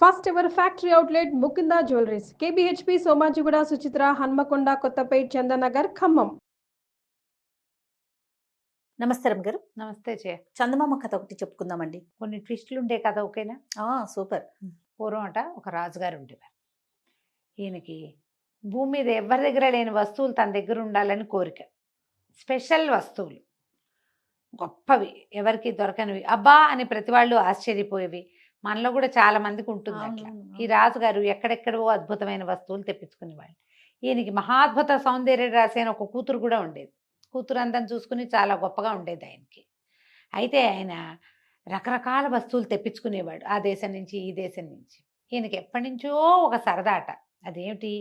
First ever factory outlet Mukunda jewelleries KBHP Somajiguda Suchitra Hanamkonda Kothapet Chandanagar Khammam. నమస్తే రమ్య గారు. నమస్తే జయ. చందమామ కథ ఒకటి చెప్పుకుందామండి. కొన్ని ట్విస్టులు ఉండే కథ ఓకేనా? సూపర్. పూర్వం ఒక రాజుగారు ఉండేవారు. ఈయనకి భూమి మీద ఎవరి దగ్గర లేని వస్తువులు తన దగ్గర ఉండాలని కోరిక. స్పెషల్ వస్తువులు, గొప్పవి, ఎవరికి దొరకనివి, అబ్బా అని ప్రతి వాళ్ళు ఆశ్చర్యపోయేవి. మనలో కూడా చాలా మందికి ఉంటుంది అట్లా. ఈ రాజుగారు ఎక్కడెక్కడో అద్భుతమైన వస్తువులు తెప్పించుకునేవాళ్ళు. ఈయనకి మహాద్భుత సౌందర్య రాశి అని ఒక కూతురు కూడా ఉండేది. కూతురు అందం చూసుకుని చాలా గొప్పగా ఉండేది ఆయనకి. అయితే ఆయన రకరకాల వస్తువులు తెప్పించుకునేవాడు, ఆ దేశం నుంచి ఈ దేశం నుంచి. ఈయనకి ఎప్పటి నుంచో ఒక సరదాట. అదేమిటి,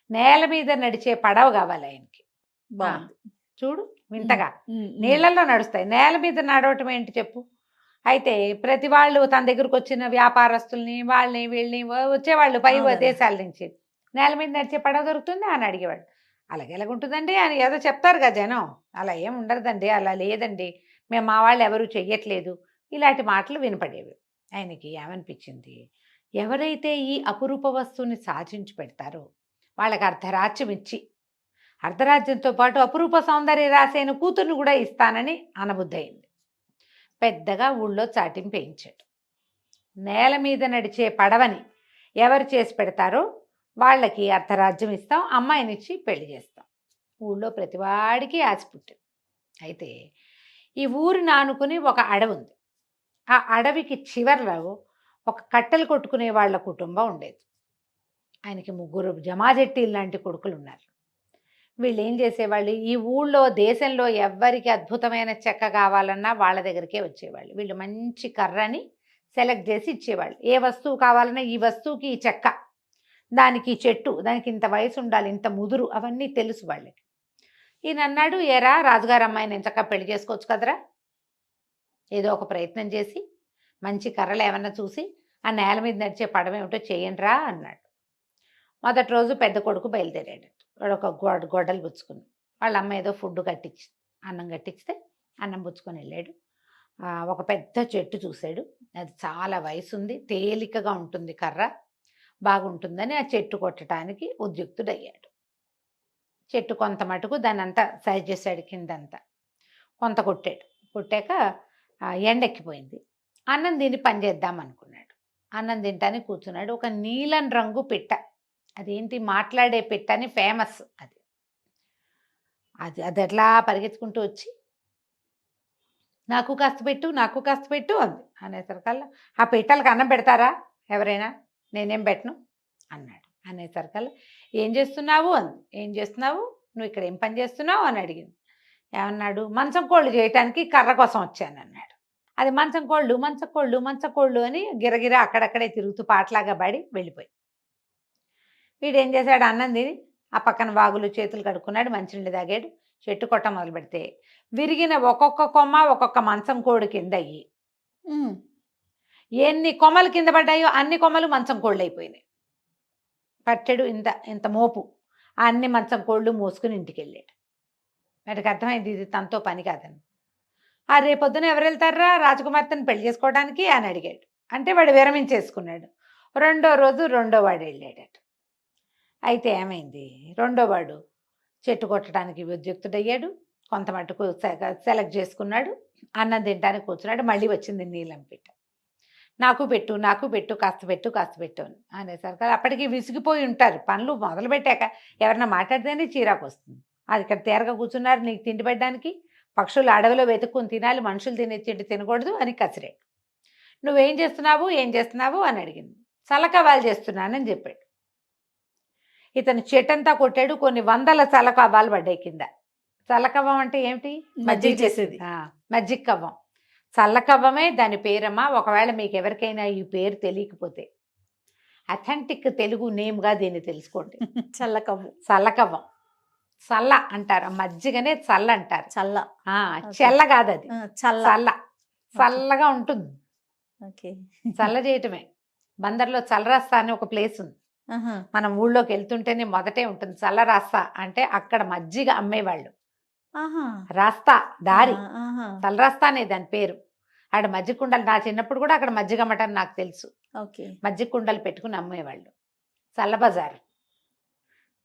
నేల మీద నడిచే పడవ కావాలి ఆయనకి. చూడు వింతగా, నీళ్ళల్లో నడుస్తాయి, నేల మీద నడవటం ఏంటి చెప్పు. అయితే ప్రతి వాళ్ళు తన దగ్గరకు వచ్చిన వ్యాపారస్తుల్ని వాళ్ళని వీళ్ళని వచ్చేవాళ్ళు పై దేశాల నుంచి, నేల మీద నడిచే పడవ దొరుకుతుంది అని అడిగేవాడు. అలాగే ఎలాగుంటుందండి అని ఏదో చెప్తారు కదా జనం. అలా ఏం ఉండదండి, అలా లేదండి, మేము మా వాళ్ళు ఎవరు చెయ్యట్లేదు, ఇలాంటి మాటలు వినపడేవి. ఆయనకి ఏమనిపించింది, ఎవరైతే ఈ అపురూప వస్తువుని సాధించి పెడతారో వాళ్ళకి అర్ధరాజ్యం ఇచ్చి, అర్ధరాజ్యంతో పాటు అపురూప సౌందర్య రాసైన కూతుర్ని కూడా ఇస్తానని అనబుద్ధయింది. పెద్దగా ఊళ్ళో చాటింపు వేయించాడు. నేల మీద నడిచే పడవని ఎవరు చేసి పెడతారో వాళ్ళకి అర్ధరాజ్యం ఇస్తాం, అమ్మాయినిచ్చి పెళ్లి చేస్తాం. ఊళ్ళో ప్రతివాడికి ఆశ పుట్టింది. అయితే ఈ ఊరిని ఆనుకుని ఒక అడవి ఉంది. ఆ అడవికి చివర్లో ఒక కట్టెలు కొట్టుకునే వాళ్ళ కుటుంబం ఉండేది. ఆయనకి 3 జమాజెట్టీలు లాంటి కొడుకులు ఉన్నారు. వీళ్ళు ఏం చేసేవాళ్ళు, ఈ ఊళ్ళో దేశంలో ఎవ్వరికి అద్భుతమైన చెక్క కావాలన్నా వాళ్ళ దగ్గరికే వచ్చేవాళ్ళు. వీళ్ళు మంచి కర్రని సెలెక్ట్ చేసి ఇచ్చేవాళ్ళు. ఏ వస్తువు కావాలన్నా ఈ వస్తువుకి ఈ చెక్క, దానికి చెట్టు, దానికి ఇంత వయసు ఉండాలి, ఇంత ముదురు, అవన్నీ తెలుసు వాళ్ళకి. ఈయన అన్నాడు, ఏరా రాజుగారు అమ్మాయిని ఎంతగా పెళ్లి చేసుకోవచ్చు కదరా, ఏదో ఒక ప్రయత్నం చేసి మంచి కర్రలు ఏమన్నా చూసి ఆ నేల మీద నడిచే పడవ ఏమిటో చేయండిరా అన్నాడు. మొదటి రోజు పెద్ద కొడుకు బయలుదేరాడు. వాడు ఒక గొడ్డలు పుచ్చుకుని, వాళ్ళ అమ్మ ఏదో ఫుడ్ కట్టించి అన్నం కట్టించితే అన్నం పుచ్చుకొని వెళ్ళాడు. ఒక పెద్ద చెట్టు చూశాడు. అది చాలా వయసు ఉంది, తేలికగా ఉంటుంది, కర్ర బాగుంటుందని ఆ చెట్టు కొట్టడానికి ఉద్యుక్తుడయ్యాడు. చెట్టు కొంత మటుకు దాన్ని అంతా సైజ్ చేశాడు, కిందంతా కొంత కొట్టాడు. కొట్టాక ఎండెక్కిపోయింది. అన్నం తిని పని చేద్దాం అనుకున్నాడు. అన్నం తింటానికి కూర్చున్నాడు. ఒక నీలం రంగు పిట్ట, అదేంటి మాట్లాడే పిట్ట అని ఫేమస్. అది అది ఎట్లా పరిగెత్తుకుంటూ వచ్చి నాకు కాస్త పెట్టు, నాకు కాస్త పెట్టు అంది. అనేసరికల్లా ఆ పిట్టలకు అన్నం పెడతారా ఎవరైనా, నేనేం పెట్టను అన్నాడు. అనేసరికల్లా ఏం చేస్తున్నావు అంది. ఏం చేస్తున్నావు, నువ్వు ఇక్కడ ఏం పని చేస్తున్నావు అని అడిగింది. ఏమన్నాడు, మంచం కోళ్ళు చేయటానికి కర్ర కోసం వచ్చాను అన్నాడు. అది మంచం కోళ్ళు మంచం కోళ్ళు మంచం కోళ్ళు అని గిరగిర అక్కడక్కడే తిరుగుతూ పాటలాగా పడి వెళ్ళిపోయి, వీడేం చేశాడు, అన్నం తిని ఆ పక్కన వాగులు చేతులు కడుక్కున్నాడు, మంచినీళ్ళు తాగాడు. చెట్టు కొట్ట మొదలు పెడితే విరిగిన ఒక్కొక్క కొమ్మ ఒక్కొక్క మంచం కోడి కింద అయ్యి, ఎన్ని కొమ్మలు కింద పడ్డాయో అన్ని కొమ్మలు మంచం కోళ్ళు అయిపోయినాయి. పట్టెడు ఇంత మోపు, అన్ని మంచం కోళ్ళు మోసుకుని ఇంటికి వెళ్ళాడు. వాడికి అర్థమైంది ఇది తనతో పని కాదని. రేపొద్దున ఎవరు వెళ్తారా రాజకుమార్తెను పెళ్లి చేసుకోవడానికి అని అడిగాడు. అంటే వాడు విరమించేసుకున్నాడు. రెండో రోజు రెండో వాడు వెళ్ళాడట. అయితే ఏమైంది, రెండో వాడు చెట్టు కొట్టడానికి ఉద్యుక్తుడయ్యాడు. కొంత మటుకు సెలెక్ట్ చేసుకున్నాడు. అన్నం తినడానికి కూర్చున్నాడు. మళ్ళీ వచ్చింది నీలం పిట్ట. నాకు పెట్టు, నాకు పెట్టు, కాస్త పెట్టు, కాస్త పెట్టు అని అనేసరికి అప్పటికి విసిగిపోయి ఉంటారు. పనులు మొదలు పెట్టాక ఎవరన్నా మాట్లాడితేనే చీరాకు వస్తుంది. అది ఇక్కడ తేరగా కూర్చున్నారు, నీకు తిండి పెట్టడానికి, పక్షులు అడవిలో వెతుక్కుని తినాలి, మనుషులు తినే తిండి తినకూడదు అని కసిరాడు. నువ్వేం చేస్తున్నావు, ఏం చేస్తున్నావు అని అడిగింది. చలకవాలు చేస్తున్నానని చెప్పాడు. ఇతను చెట్టంతా కొట్టాడు. కొన్ని 100 చలకవ్వాలు పడ్డాయి కింద. చల్లకవ్వం అంటే ఏమిటి, మజ్జిగ చేసేది. మజ్జిగ కవ్వం, చల్లకవ్వమే దాని పేరమ్మా. ఒకవేళ మీకు ఎవరికైనా ఈ పేరు తెలియకపోతే అథెంటిక్ తెలుగు నేమ్గా దీన్ని తెలుసుకోండి. చల్లకవ్వం. చల్లకవ్వం, చల్ల అంటారు, మజ్జిగనే చల్ల అంటారు. చల్ల, చెల్ల కాదు అది, చల్ల, చల్లగా ఉంటుంది. చల్ల చేయటమే. బందర్లో చల్లరాస్తా అని ఒక ప్లేస్ ఉంది. మనం ఊళ్ళోకి వెళ్తుంటేనే మొదటే ఉంటుంది చల్లరాస్తా అంటే. అక్కడ మజ్జిగ అమ్మేవాళ్ళు. రాస్తా దారి, చల్లరాస్తా అనే దాని పేరు. ఆడ మజ్జిగ కుండలు, నా చిన్నప్పుడు కూడా అక్కడ మజ్జిగ అమ్మటం నాకు తెలుసు. ఓకే. మజ్జిగ కుండలు పెట్టుకుని అమ్మేవాళ్ళు. చల్ల బజారు.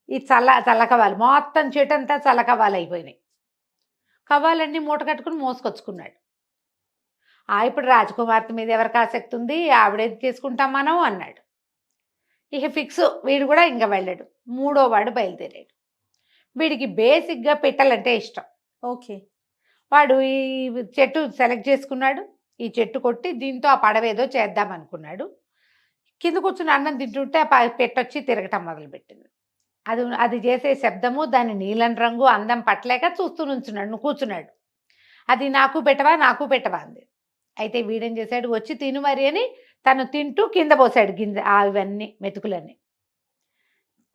ఈ చల్లకవ్వాలి మొత్తం చెట్టు అంతా చల్లకవ్వాలి అయిపోయినాయి. కవ్వాలన్నీ మూట కట్టుకుని మోసుకొచ్చుకున్నాడు. ఇప్పుడు రాజకుమార్తె మీద ఎవరికి ఆసక్తి ఉంది, ఆవిడేది తీసుకుంటాం మనం అన్నాడు. ఇక ఫిక్స్, వీడు కూడా ఇంకా వెళ్ళాడు. 3వ వాడు బయలుదేరాడు. వీడికి బేసిక్గా పిట్టలంటే ఇష్టం. ఓకే. వాడు ఈ చెట్టు సెలెక్ట్ చేసుకున్నాడు. ఈ చెట్టు కొట్టి దీంతో ఆ పడవేదో చేద్దాం అనుకున్నాడు. కింద కూర్చుని అన్నం తింటుంటే ఆ పెట్టొచ్చి తిరగటం మొదలుపెట్టింది. అది చేసే శబ్దము, దాని నీలం రంగు అందం పట్టలేక చూస్తూ నుంచున్నాడు, కూర్చున్నాడు. అది నాకు పెట్టవా అంది. అయితే వీడేం చేశాడు, వచ్చి తిను మరి అని తను తింటూ కింద పోసాడు గింజ ఇవన్నీ మెతుకులన్నీ.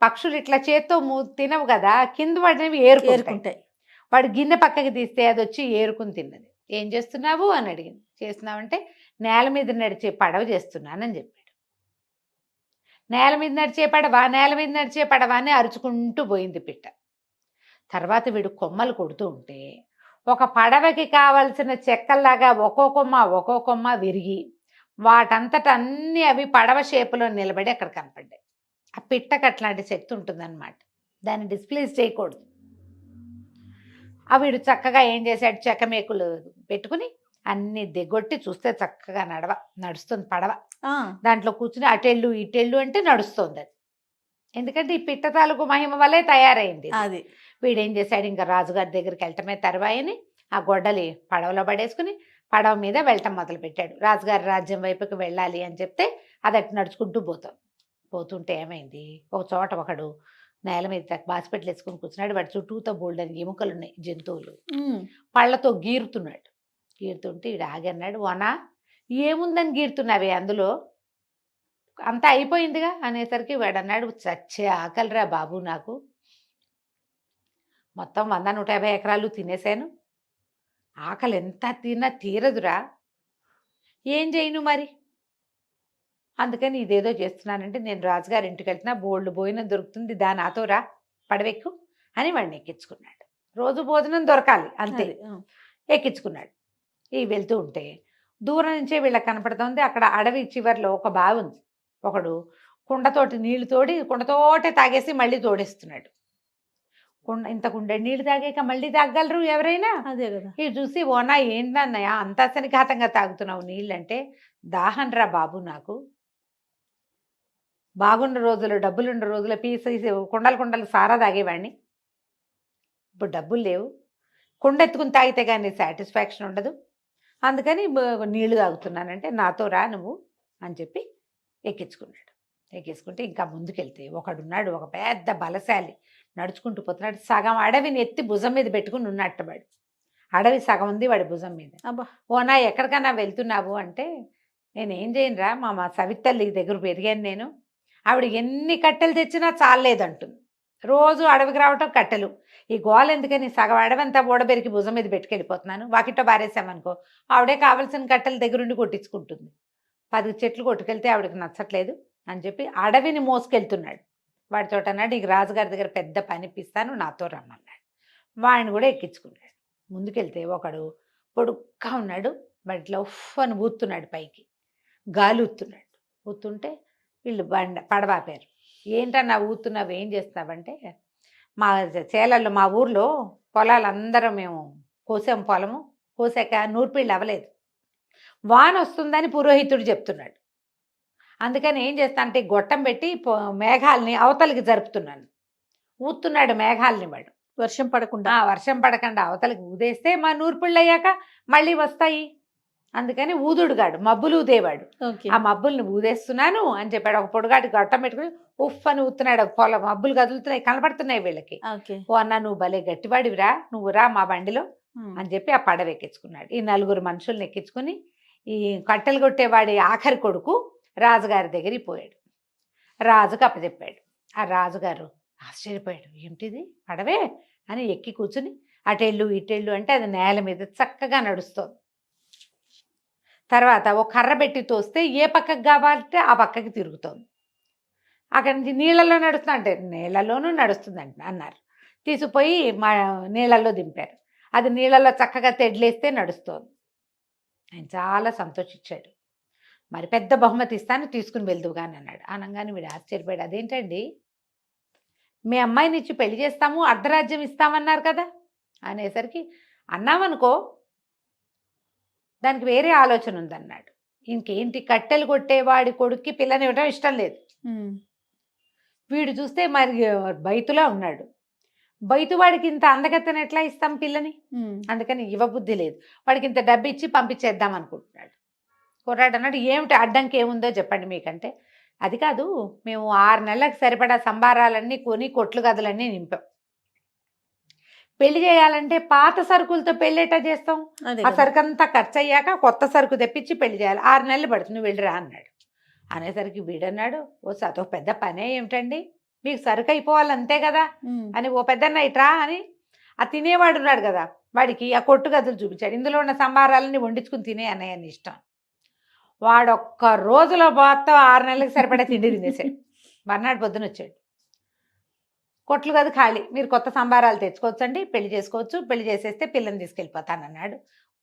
పక్షులు ఇట్లా చేత్తో తినవు కదా, కింద పడినవి ఏరుకుంటాయి. వాడు గిన్నె పక్కకి తీస్తే అది వచ్చి ఏరుకుని తిన్నది. ఏం చేస్తున్నావు అని అడిగింది. చేస్తున్నావంటే నేల మీద నడిచే పడవ చేస్తున్నానని చెప్పాడు. నేల మీద నడిచే పడవ అని అరుచుకుంటూ పోయింది పిట్ట. తర్వాత వీడు కొమ్మలు కొడుతూ ఉంటే ఒక పడవకి కావలసిన చెక్కల్లాగా ఒక్కో కొమ్మ విరిగి వాటంతట అన్నీ అవి పడవ షేపులో నిలబడి అక్కడ కనపడ్డాయి. ఆ పిట్టకు అట్లాంటి శక్తి ఉంటుందన్నమాట. దాన్ని డిస్ప్లేస్ చేయకూడదు. వీడు చక్కగా ఏం చేశాడు, చెక్క మేకులు పెట్టుకుని అన్ని దిగొట్టి చూస్తే చక్కగా నడుస్తుంది పడవ. దాంట్లో కూర్చుని అటెళ్ళు ఇటెళ్ళు అంటే నడుస్తుంది అది. ఎందుకంటే ఈ పిట్ట తాలూకు మహిమ వల్లే తయారైంది అది. వీడేం చేశాడు, ఇంకా రాజుగారి దగ్గరికి వెళ్ళటమే తర్వాయని ఆ గొడ్డలి పడవలో పడేసుకుని పడవ మీద వెళ్ళటం మొదలుపెట్టాడు. రాజుగారి రాజ్యం వైపుకి వెళ్ళాలి అని చెప్తే అది అటు నడుచుకుంటూ పోతుంటే ఏమైంది, ఒక చోట ఒకడు నేల మీద బాసిపెట్లు వేసుకుని కూర్చున్నాడు. వాడి చుట్టూతో బోల్డని ఎముకలు ఉన్నాయి, జంతువులు. పళ్ళతో గీరుతుంటే ఈడు ఆగన్నాడు. వనా, ఏముందని గీరుతున్నావే అందులో, అంతా అయిపోయిందిగా అనేసరికి వాడు అన్నాడు, చచ్చే ఆకలిరా బాబు, నాకు మొత్తం 100-150 ఎకరాలు తినేశాను, ఆకలి ఎంత తిన్నా తీరదురా, ఏం చేయను మరి, అందుకని ఇదేదో చేస్తున్నానంటే నేను రాజుగారి ఇంటికి వెళ్తున్నా, బోల్డ్ భోజనం దొరుకుతుంది, నాతో రా, పడవెక్కు అని వాడిని ఎక్కించుకున్నాడు. రోజు భోజనం దొరకాలి అంతే. ఎక్కించుకున్నాడు. వెళ్తూ ఉంటే దూరం నుంచే వీళ్ళకి కనపడుతుంది, అక్కడ అడవి చివరిలో ఒక బావి ఉంది. ఒకడు కుండతోటి నీళ్లు తోడి కుండతోటే తాగేసి మళ్ళీ తోడేస్తున్నాడు. ఇంత కుండ నీళ్ళు తాగాక మళ్ళీ తాగలరు ఎవరైనా? అదే కదా. ఇది చూసి, ఓనా ఏంటన్నయ్య అంత సనిఘాతంగా తాగుతున్నావు నీళ్ళు అంటే, దాహం రా బాబు, నాకు బాగున్న రోజులు, డబ్బులున్న రోజులు పీసేసి కుండలు సారా తాగేవాడిని, ఇప్పుడు డబ్బులు లేవు, కుండ ఎత్తుకుని తాగితే కానీ సాటిస్ఫాక్షన్ ఉండదు, అందుకని నీళ్లు తాగుతున్నానంటే నాతో రా నువ్వు అని చెప్పి ఎక్కించుకున్నాడు. ఎక్కించుకుంటే ఇంకా ముందుకెళ్తే ఒకడున్నాడు, ఒక పెద్ద బలశాలి, నడుచుకుంటూ పోతున్నాడు. సగం అడవిని ఎత్తి భుజం మీద పెట్టుకుని ఉన్నట్టు వాడు. అడవి సగం ఉంది వాడి భుజం మీద. ఓనా ఎక్కడికన్నా వెళ్తున్నావు అంటే, నేనేం చేయనురా, మా సవితల్లి దగ్గర పెరిగాను నేను, ఆవిడ ఎన్ని కట్టెలు తెచ్చినా చాలేదంటుంది. రోజు అడవికి రావటం కట్టెలు, ఈ గోల ఎందుకని సగం అడవంతా ఓడబెరికి భుజం మీద పెట్టుకెళ్ళిపోతున్నాను, వాకిట్లో బారేసామనుకో ఆవిడే కావలసిన కట్టెల దగ్గరుండి కొట్టించుకుంటుంది. 10 చెట్లు కొట్టుకెళ్తే ఆవిడకి నచ్చట్లేదు అని చెప్పి అడవిని మోసుకెళ్తున్నాడు. వాడితో అన్నాడు, నీకు రాజుగారి దగ్గర పెద్ద పని ఇప్పిస్తాను, నాతో రమ్మన్నాడు. వాడిని కూడా ఎక్కించుకున్నాడు. ముందుకెళ్తే ఒకడు పొడుగ్గా ఉన్నాడు, వాటిలో ఉఫ్ అని ఊతున్నాడు, పైకి గాలి ఊతుంటే వీళ్ళు పడవాపారు. ఏంటన్నా ఊతున్నావు, ఏం చేస్తున్నావంటే, మా చేలల్లో మా ఊర్లో పొలాలందరం మేము కోసాం, పొలము కోసాక నూర్పిళ్ళు అవ్వలేదు, వాన వస్తుందని పురోహితుడు చెప్తున్నాడు, అందుకని ఏం చేస్తా అంటే గొట్టం పెట్టి మేఘాలని అవతలికి జరుపుతున్నాను. ఊతున్నాడు మేఘాలని వాడు, వర్షం పడకుండా అవతలికి ఊదేస్తే మా నూర్పిళ్ళు అయ్యాక మళ్ళీ వస్తాయి, అందుకని ఊదుడుగాడు, మబ్బులు ఊదేవాడు. ఆ మబ్బుల్ని ఊదేస్తున్నాను అని చెప్పాడు. ఒక పొడుగాటి గొట్టం పెట్టుకుని ఉఫ్ అని ఊతున్నాడు. మబ్బులు కదులుతున్నాయి, కనపడుతున్నాయి వీళ్ళకి. ఓ అన్న, నువ్వు భలే గట్టివాడివిరా, నువ్వు రా మా బండిలో అని చెప్పి ఆ పడవ ఎక్కించుకున్నాడు. ఈ 4 మనుషుల్ని ఎక్కించుకుని ఈ కట్టెలు కొట్టేవాడి ఆఖరి కొడుకు రాజుగారి దగ్గరికి పోయాడు. రాజుకు అప్పచెప్పాడు. ఆ రాజుగారు ఆశ్చర్యపోయాడు, ఏమిటిది పడవే అని ఎక్కి కూర్చుని అటెళ్ళు ఇటెళ్ళు అంటే అది నేల మీద చక్కగా నడుస్తోంది. తర్వాత ఒక కర్ర పెట్టి తోస్తే ఏ పక్కకు కావాలంటే ఆ పక్కకి తిరుగుతోంది. అక్కడి నుంచి నీళ్ళల్లో నడుస్తుంది అంటే నీళ్ళలోనూ నడుస్తుందంట అన్నారు. తీసుకుపోయి మా నీళ్ళల్లో దింపారు. అది నీళ్ళల్లో చక్కగా తెడ్లేస్తే నడుస్తోంది. ఆయన చాలా సంతోషించాడు. మరి పెద్ద బహుమతి ఇస్తాను, తీసుకుని వెళ్దువు కానీ అన్నాడు. అనగానే వీడు ఆశ్చర్యపోయాడు. అదేంటండి, మీ అమ్మాయిని ఇచ్చి పెళ్లి చేస్తాము, అర్ధరాజ్యం ఇస్తామన్నారు కదా అనేసరికి, అన్నామనుకో దానికి వేరే ఆలోచన ఉందన్నాడు. ఇంకేంటి, కట్టెలు కొట్టేవాడి కొడుక్కి పిల్లని ఇవ్వడం ఇష్టం లేదు. వీడు చూస్తే మరి బైతులా ఉన్నాడు. బయటవాడికి ఇంత అందగత్తెను ఎట్లా ఇస్తాం పిల్లని, అందుకని ఇవ్వబుద్ధి లేదు. వాడికి ఇంత డబ్బు ఇచ్చి పంపించేద్దాం అనుకుంటున్నాడు. కుర్రాడు అన్నాడు, ఏమిటి అడ్డంకి ఏముందో చెప్పండి మీకంటే. అది కాదు, మేము 6 నెలలకు సరిపడా సంబారాలన్నీ కొని కొట్లు గదులన్నీ నింపాం. పెళ్లి చేయాలంటే పాత సరుకులతో పెళ్ళేటా చేస్తాం, ఆ సరుకు అంతా ఖర్చు అయ్యాక కొత్త సరుకు తెప్పించి పెళ్లి చేయాలి. 6 నెలలు పడుతుంది, నువ్వు వెళ్ళిరా అన్నాడు. అనేసరికి వీడన్నాడు, ఓ అదో పెద్ద పనే ఏమిటండి, మీకు సరుకు అయిపోవాలి అంతే కదా అని, ఓ పెద్దన్న ఇట్రా అని ఆ తినేవాడు ఉన్నాడు కదా, వాడికి ఆ కొట్టు గదులు చూపించాడు. ఇందులో ఉన్న సంబారాలని వండించుకుని తినే అన్నయ్యని ఇష్టం. వాడు ఒక్క రోజులో మొత్తం 6 నెలలకు సరిపడా తిండి తినేసాడు. మర్నాడు పొద్దున వచ్చాడు, కొట్లు గది ఖాళీ, మీరు కొత్త సంబారాలు తెచ్చుకోవచ్చండి, పెళ్లి చేసుకోవచ్చు, పెళ్లి చేసేస్తే పిల్లని తీసుకెళ్ళిపోతానన్నాడు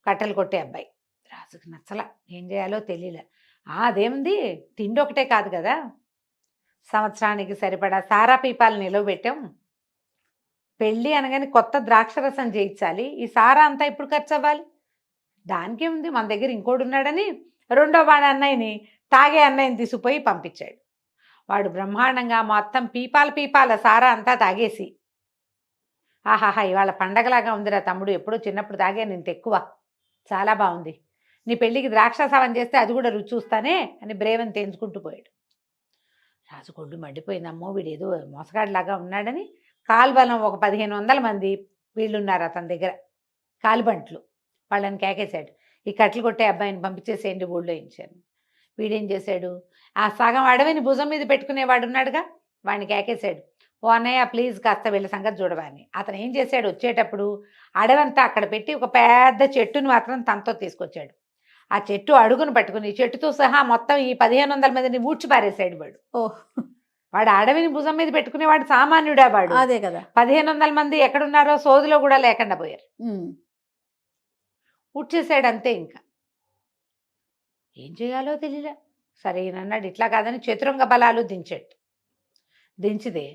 కట్టెలు కొట్టే అబ్బాయి. రాజుకు నచ్చల, ఏం చేయాలో తెలియలే. అదేముంది, తిండి ఒకటే కాదు కదా, సంవత్సరానికి సరిపడా సారా పీపాలు నిలవబెట్టాం, పెళ్ళి అనగానే కొత్త ద్రాక్షరసం చేయించాలి, ఈ సారా అంతా ఇప్పుడు ఖర్చు అవ్వాలి, దానికే ఉంది, మన దగ్గర ఇంకోడు ఉన్నాడని రెండో వాడి అన్నయ్యని, తాగే అన్నయ్యని తీసుకుపోయి పంపించాడు. వాడు బ్రహ్మాండంగా మొత్తం పీపాల సారా అంతా తాగేసి, ఆహాహా ఇవాళ పండగలాగా ఉందిరా తమ్ముడు, ఎప్పుడూ చిన్నప్పుడు తాగాను ఇంత ఎక్కువ, చాలా బాగుంది, నీ పెళ్ళికి ద్రాక్షాసవం చేస్తే అది కూడా రుచి చూస్తానే అని బ్రేవని తేంచుకుంటూ పోయాడు. రాజు కొడ్డు మండిపోయింది, అమ్మో వీడేదో మోసగాడిలాగా ఉన్నాడని. కాల్బలం ఒక 1500 మంది వీళ్ళున్నారు అతని దగ్గర, కాలిబంట్లు, వాళ్ళని కేకేశాడు, ఈ కట్లు కొట్టే అబ్బాయిని పంపించేసేయండి ఊళ్ళో ఇచ్చాను. వీడేం చేశాడు, ఆ సగం అడవిని భుజం మీద పెట్టుకునేవాడు ఉన్నాడుగా, వాడిని కేకేశాడు, ఓ అన్నయ్య ప్లీజ్ కాస్త వీళ్ళ సంగతి చూడవాని. అతను ఏం చేశాడు, వచ్చేటప్పుడు అడవంతా అక్కడ పెట్టి ఒక పెద్ద చెట్టుని మాత్రం తనతో తీసుకొచ్చాడు. ఆ చెట్టు అడుగును పట్టుకుని చెట్టుతో సహా మొత్తం ఈ 1500 మందిని ఊడ్చి పారేశాడు వాడు. వాడు అడవిని భుజం మీద పెట్టుకునేవాడు సామాన్యుడా వాడు, అదే కదా. 1500 మంది ఎక్కడున్నారో సోదిలో కూడా లేకుండా పోయారు, ఊడ్చేసాడు అంతే. ఇంకా ఏం చేయాలో తెలియలే. సరే ఈయనన్నాడు, ఇట్లా కాదని చతురంగ బలాలు దించిదే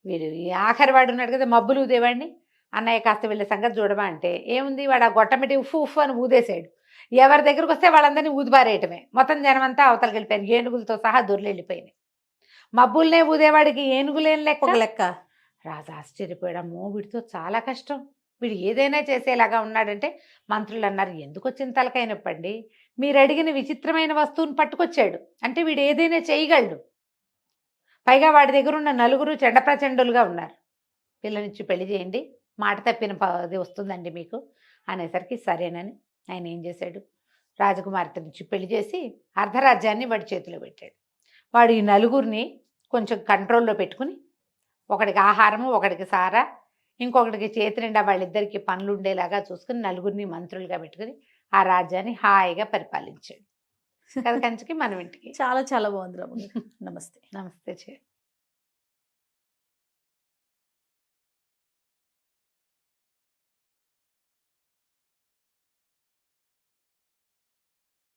వీడు ఈ ఆఖరి వాడు ఉన్నాడు కదా మబ్బులు ఊదేవాడిని, అన్నయ్య కాస్త వీళ్ళ సంగతి చూడమా అంటే, ఏముంది వాడు ఆ గొట్టమిటి ఉఫ్ ఉఫ్ అని ఊదేశాడు. ఎవరి దగ్గరకు వస్తే వాళ్ళందరినీ ఊదిపారేయటమే. మొత్తం జనమంతా అవతలకి వెళ్ళిపోయారు, ఏనుగులతో సహా దొర్లు వెళ్ళిపోయినాయి. మబ్బుల్నే ఊదేవాడికి ఏనుగులేం లెక్క. రాజు ఆశ్చర్యపోయాడు, అమ్మో వీడితో చాలా కష్టం, వీడు ఏదైనా చేసేలాగా ఉన్నాడంటే. మంత్రులు అన్నారు, ఎందుకు వచ్చిన తలకైనప్పండి, మీరు అడిగిన విచిత్రమైన వస్తువుని పట్టుకొచ్చాడు అంటే వీడు ఏదైనా చేయగలడు. పైగా వాడి దగ్గర ఉన్న 9 చెండప్రచండులుగా ఉన్నారు, పిల్లనిచ్చి పెళ్లి చేయండి, మాట తప్పిన అది వస్తుందండి మీకు అనేసరికి సరేనని ఆయన ఏం చేశాడు, రాజకుమార్తెనిచ్చి పెళ్లి చేసి అర్ధరాజ్యాన్ని వాడి చేతిలో పెట్టాడు. వాడు ఈ 9 కొంచెం కంట్రోల్లో పెట్టుకుని, ఒకడికి ఆహారము, ఒకడికి సారా, ఇంకొకటికి చేతి నిండా వాళ్ళిద్దరికి పనులు ఉండేలాగా చూసుకుని 9 మంత్రులుగా పెట్టుకుని ఆ రాజ్యాన్ని హాయిగా పరిపాలించాడు. కంచికి మనం ఇంటికి. చాలా చాలా బాగుంది. నమస్తే. నమస్తే.